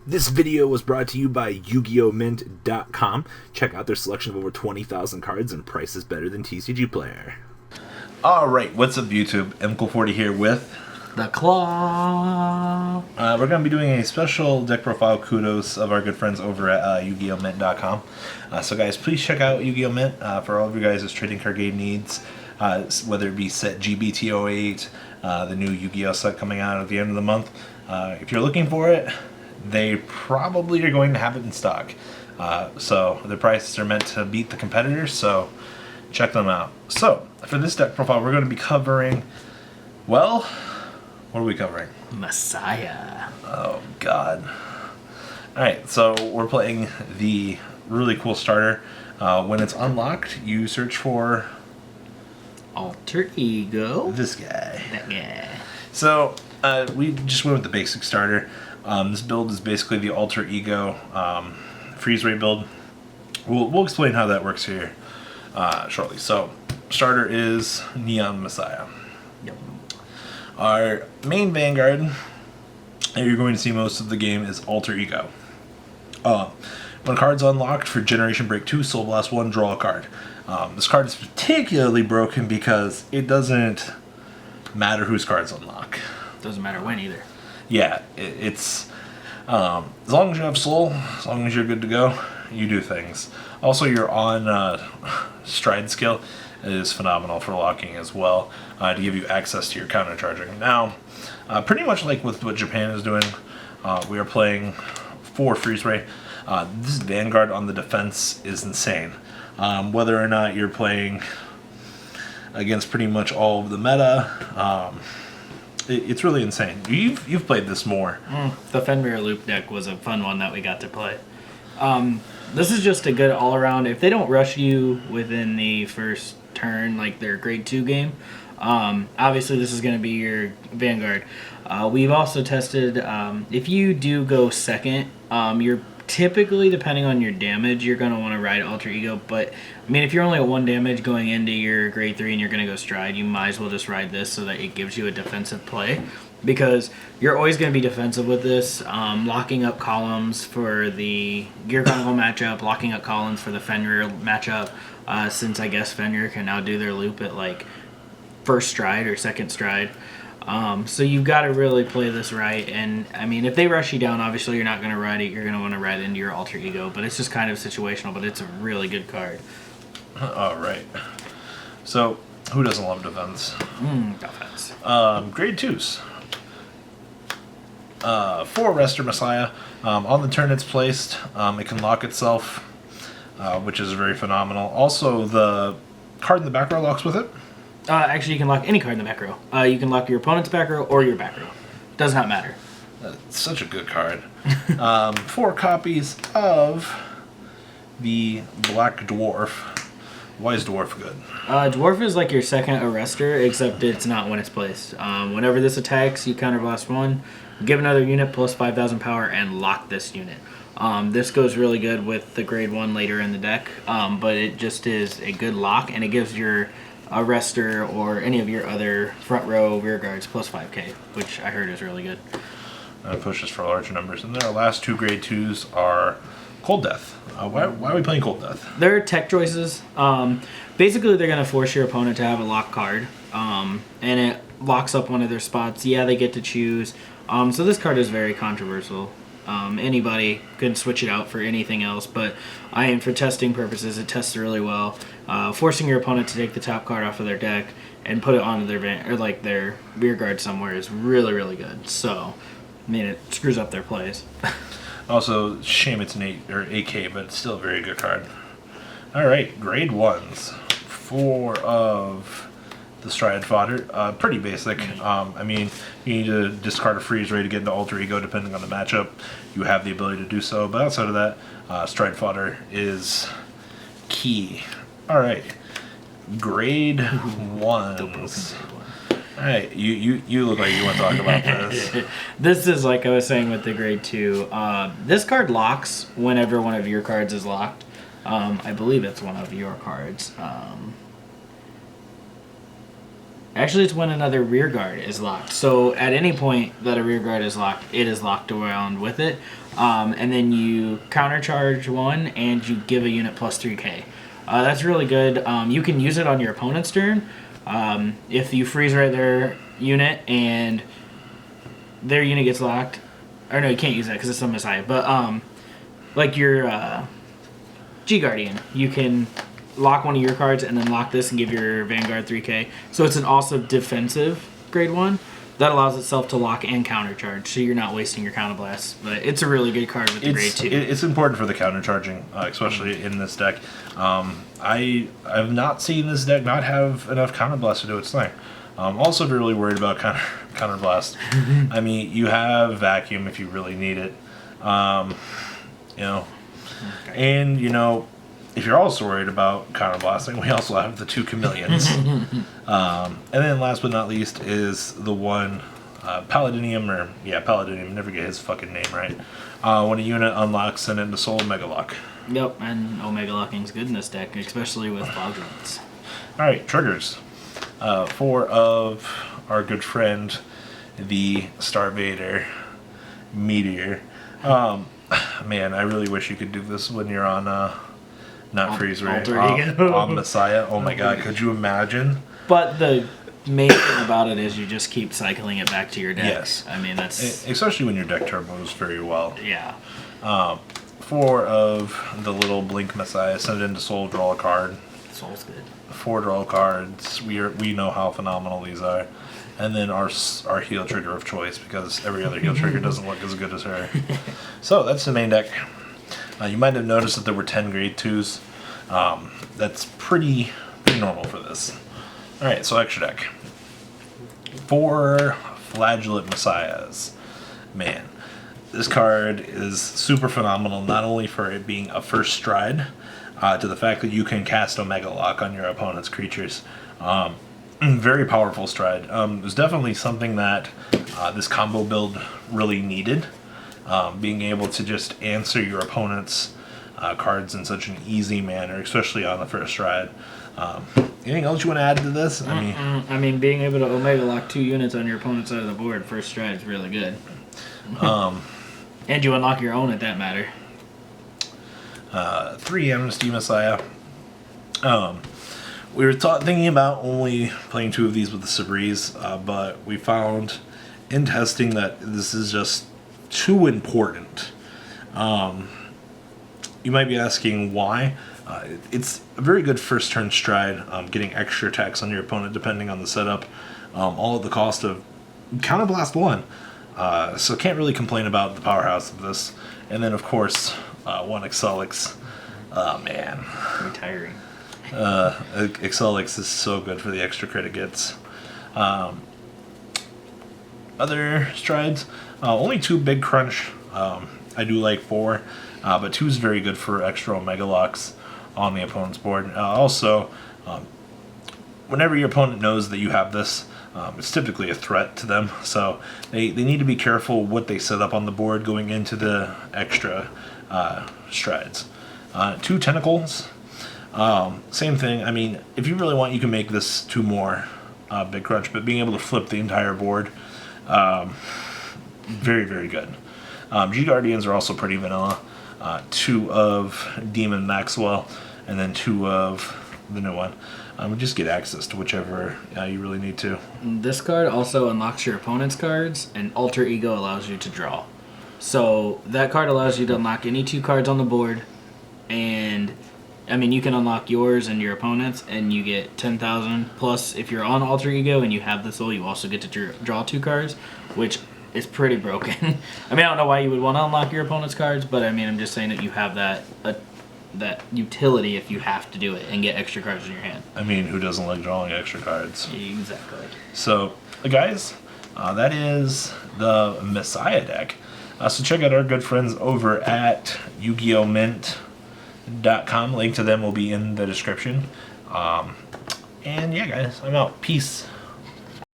This video was brought to you by YugiohMint.com. Check out their selection of over 20,000 cards and prices better than TCG Player. Alright, what's up YouTube? MCool40 here with The Claw. we're going to be doing a special deck profile kudos of our good friends over at YugiohMint.com. So guys, please check out Yugioh Mint for all of you guys' trading card game needs, whether it be set GBT08, the new Yu-Gi-Oh set coming out at the end of the month. If you're looking for it, they probably are going to have it in stock. So the prices are meant to beat the competitors, so check them out. So for this deck profile, we're going to be covering, well, what are we covering? Messiah. Oh god. Alright, so we're playing the really cool starter. When it's unlocked, you search for Alter Ego. this guy. That guy. So we just went with the basic starter. This build is basically the Alter Ego Freezeray build. We'll explain how that works here shortly. So starter is Neon Messiah. Yep. Our main Vanguard that you're going to see most of the game is Alter Ego. When a card's unlocked for Generation Break 2, Soul Blast 1, draw a card. This card is particularly broken because it doesn't matter whose cards unlock. Doesn't matter when either. Yeah, it's as long as you have soul, as long as you're good to go, you do things. Also, your on stride skill is phenomenal for locking as well, to give you access to your counter charging. Now, pretty much like with what Japan is doing, we are playing for Freezeray. This Vanguard on the defense is insane. Whether or not you're playing against pretty much all of the meta, it's really insane. You've played this more. The Fenrir Loop deck was a fun one that we got to play. This is just a good all-around. If they don't rush you within the first turn, like their grade 2 game, obviously this is going to be your Vanguard. We've also tested, if you do go second, you're typically, depending on your damage, you're going to want to ride Alter Ego. But, I mean, if you're only at 1 damage going into your grade 3 and you're going to go stride, you might as well just ride this so that it gives you a defensive play. Because you're always going to be defensive with this, locking up columns for the Gear Chronicle matchup, locking up columns for the Fenrir matchup, since I guess Fenrir can now do their loop at, like, first stride or second stride. So you've got to really play this right, and I mean, if they rush you down, obviously you're not going to ride it, you're going to want to ride into your Alter Ego, but it's just kind of situational, but it's a really good card. Alright. So, who doesn't love defense? Defense. Grade 2s. For Rester Messiah, on the turn it's placed, it can lock itself, which is very phenomenal. Also, the card in the back row locks with it. Actually, you can lock any card in the back row. You can lock your opponent's back row or your back row. Does not matter. That's such a good card. 4 copies of the Black Dwarf. Why is Dwarf good? Dwarf is like your second arrestor, except it's not when it's placed. Whenever this attacks, you counterblast 1, give another unit plus 5,000 power, and lock this unit. This goes really good with the grade 1 later in the deck, but it just is a good lock, and it gives your arrestor or any of your other front row rear guards plus 5k, which I heard is really good. It pushes for larger numbers. And then our last 2 grade 2s are Cold Death. Why are we playing Cold Death? They're tech choices. Basically, they're going to force your opponent to have a lock card, and it locks up one of their spots. Yeah, they get to choose. So this card is very controversial. Anybody could switch it out for anything else, but for testing purposes, it tests really well. Forcing your opponent to take the top card off of their deck and put it onto their rear guard somewhere is really, really good. So, I mean, it screws up their plays. Also, shame it's an 8K, but it's still a very good card. Alright, grade 1s. 4 of the Stride Fodder. Pretty basic. I mean, you need to discard a Freezeray to get into Alter Ego depending on the matchup. You have the ability to do so, but outside of that, Stride Fodder is key. Alright, grade 1s. Alright, you look like you want to talk about this. This is like I was saying with the grade 2. This card locks whenever one of your cards is locked. I believe it's one of your cards. Actually, it's when another rear guard is locked. So at any point that a rear guard is locked, it is locked around with it. And then you countercharge one and you give a unit plus 3k. That's really good. You can use it on your opponent's turn. If you Freezeray their unit and their unit gets locked, or no, you can't use that because it's a Messiah. But like your G-Guardian, you can lock one of your cards and then lock this and give your Vanguard 3k. So it's an also defensive grade 1 that allows itself to lock and countercharge, so you're not wasting your counterblast. But it's a really good card with the grade 2. It's important for the countercharging, especially in this deck. I've not seen this deck not have enough counterblast to do its thing. Also, if you're really worried about counterblast, I mean, you have vacuum if you really need it. You know, and you know, if you're also worried about counterblasting, we also have the 2 chameleons. And then last but not least is the one Paladinium, never get his fucking name right. When a unit unlocks, send it into Soul Omega Lock. Yep, and Omega Locking's good in this deck, especially with Cloud Runs. Alright, triggers. 4 of our good friend, the Starvader Meteor. Man, I really wish you could do this when you're on not Freezeray, on Messiah. Oh my god, could you imagine? But the main thing about it is you just keep cycling it back to your deck. Yes. I mean, that's... Especially when your deck turbos very well. Yeah. 4 of the little Blink Messiah, send it into Soul, draw a card. Soul's good. 4 draw cards. We know how phenomenal these are. And then our heal trigger of choice, because every other heal trigger doesn't look as good as her. So that's the main deck. You might have noticed that there were 10 grade 2s. That's pretty normal for this. Alright, so extra deck. 4 Flagellant Messiahs. Man, this card is super phenomenal, not only for it being a first stride, to the fact that you can cast Omega Lock on your opponent's creatures. Very powerful stride. It was definitely something that this combo build really needed. Being able to just answer your opponent's cards in such an easy manner, especially on the first stride. Anything else you want to add to this? I mean, being able to Omega Lock 2 units on your opponent's side of the board first stride is really good. And you unlock your own at that matter. 3 Amnesty Messiah. We were thinking about only playing 2 of these with the Sabreeze, but we found in testing that this is just too important. You might be asking why. It's a very good first turn stride, getting extra attacks on your opponent depending on the setup, all at the cost of Counterblast 1. So can't really complain about the powerhouse of this. And then of course, 1 Exelix. Man. Retiring. Exelix is so good for the extra crit it gets. Other strides, only 2 big crunch. I do like 4, but 2 is very good for extra Omega Locks on the opponent's board. Also, whenever your opponent knows that you have this, it's typically a threat to them, so they need to be careful what they set up on the board going into the extra strides. 2 Tentacles. Same thing. I mean, if you really want, you can make this 2 more big crunch, but being able to flip the entire board, very, very good. G-Guardians are also pretty vanilla. 2 of Demon Maxwell, and then 2 of the new one. Just get access to whichever you really need to. This card also unlocks your opponent's cards, and Alter Ego allows you to draw. So that card allows you to unlock any 2 cards on the board, and I mean, you can unlock yours and your opponent's, and you get 10,000. Plus, if you're on Alter Ego and you have the soul, you also get to draw 2 cards, which is pretty broken. I mean, I don't know why you would want to unlock your opponent's cards, but I mean, I'm just saying that you have that utility if you have to do it and get extra cards in your hand. I mean, who doesn't like drawing extra cards? Exactly. So, guys, that is the Messiah deck. So check out our good friends over at Yugioh Mint.com. Link to them will be in the description. And yeah, guys, I'm out. Peace.